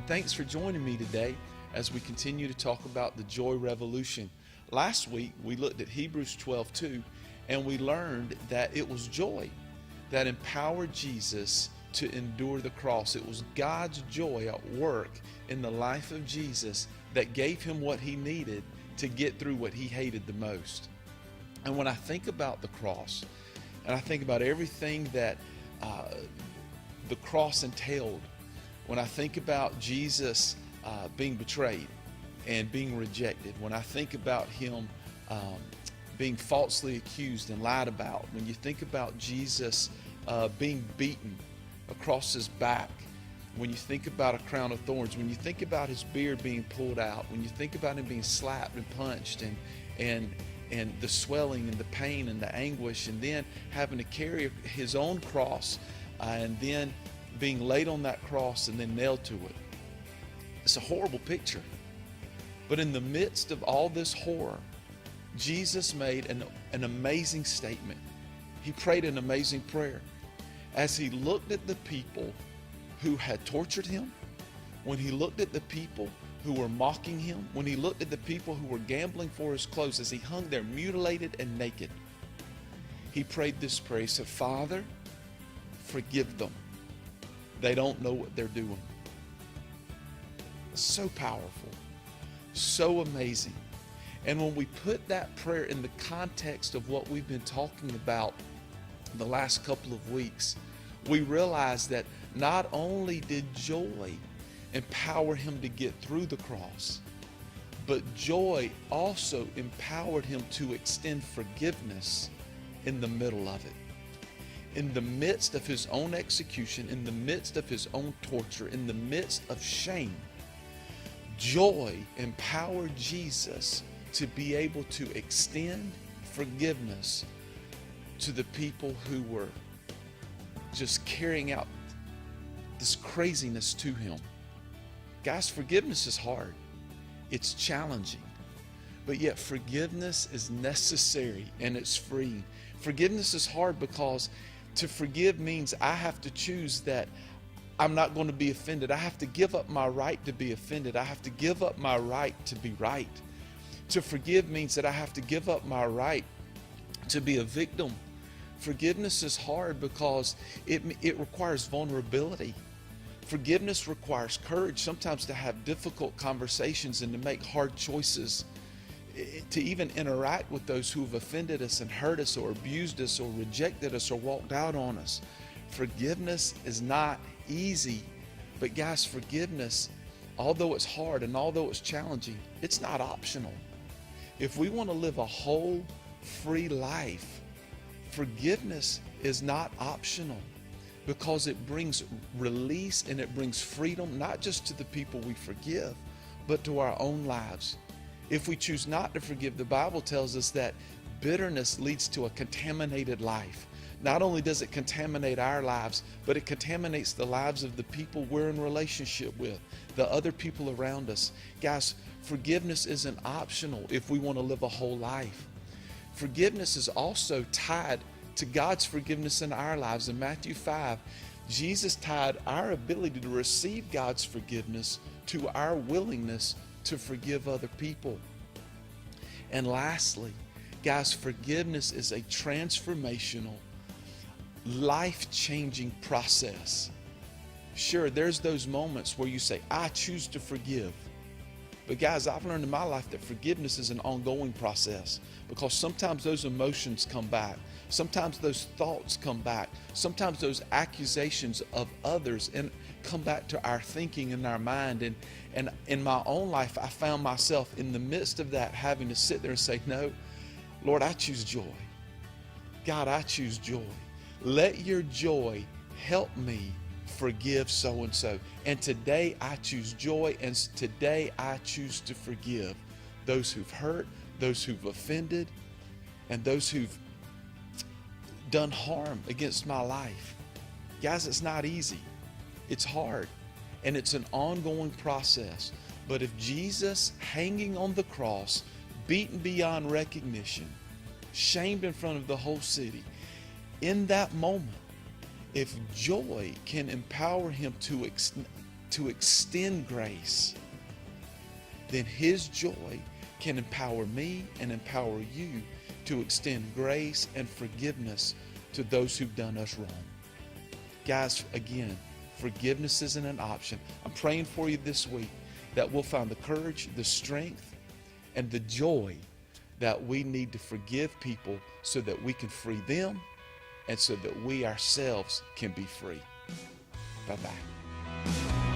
Thanks for joining me today as we continue to talk about the joy revolution. Last week, we looked at Hebrews 12:2, and we learned that it was joy that empowered Jesus to endure the cross. It was God's joy at work in the life of Jesus that gave him what he needed to get through what he hated the most. And when I think about the cross, and I think about everything that the cross entailed, when I think about Jesus being betrayed and being rejected, when I think about him being falsely accused and lied about, when you think about Jesus being beaten across his back, when you think about a crown of thorns, when you think about his beard being pulled out, when you think about him being slapped and punched and the swelling and the pain and the anguish, and then having to carry his own cross and then being laid on that cross and then nailed to it. It's a horrible picture. But in the midst of all this horror, Jesus made an amazing statement. He prayed an amazing prayer. As he looked at the people who had tortured him, when he looked at the people who were mocking him, when he looked at the people who were gambling for his clothes as he hung there mutilated and naked, he prayed this prayer. He said, "Father, forgive them. They don't know what they're doing." So powerful, so amazing. And when we put that prayer in the context of what we've been talking about the last couple of weeks, we realize that not only did joy empower him to get through the cross, but joy also empowered him to extend forgiveness in the middle of it. In the midst of his own execution, in the midst of his own torture, in the midst of shame, joy empowered Jesus to be able to extend forgiveness to the people who were just carrying out this craziness to him. Guys, forgiveness is hard. It's challenging. But yet forgiveness is necessary and it's free. Forgiveness is hard because to forgive means I have to choose that I'm not going to be offended. I have to give up my right to be offended. I have to give up my right to be right. To forgive means that I have to give up my right to be a victim. Forgiveness is hard because it requires vulnerability. Forgiveness requires courage, sometimes to have difficult conversations and to make hard choices, to even interact with those who have offended us and hurt us or abused us or rejected us or walked out on us. Forgiveness is not easy, but guys, forgiveness, although it's hard and although it's challenging, it's not optional. If we want to live a whole, free life, forgiveness is not optional because it brings release and it brings freedom, not just to the people we forgive, but to our own lives. If we choose not to forgive, the Bible tells us that bitterness leads to a contaminated life. Not only does it contaminate our lives, but it contaminates the lives of the people we're in relationship with, the other people around us. Guys, forgiveness isn't optional if we want to live a whole life. Forgiveness is also tied to God's forgiveness in our lives. In Matthew 5, Jesus tied our ability to receive God's forgiveness to our willingness to forgive other people. And lastly, guys, forgiveness is a transformational, life-changing process. Sure, there's those moments where you say, I choose to forgive. But guys, I've learned in my life that forgiveness is an ongoing process because sometimes those emotions come back. Sometimes those thoughts come back. Sometimes those accusations of others and come back to our thinking and our mind. And in my own life, I found myself in the midst of that having to sit there and say, no, Lord, I choose joy. God, I choose joy. Let your joy help me forgive so-and-so. And today I choose joy, and today I choose to forgive those who've hurt, those who've offended, and those who've done harm against my life. Guys, it's not easy. It's hard, and it's an ongoing process. But if Jesus, hanging on the cross, beaten beyond recognition, shamed in front of the whole city, in that moment, if joy can empower him to to extend grace, then his joy can empower me and empower you to extend grace and forgiveness to those who've done us wrong. Guys, again, forgiveness isn't an option. I'm praying for you this week that we'll find the courage, the strength, and the joy that we need to forgive people so that we can free them and so that we ourselves can be free. Bye-bye.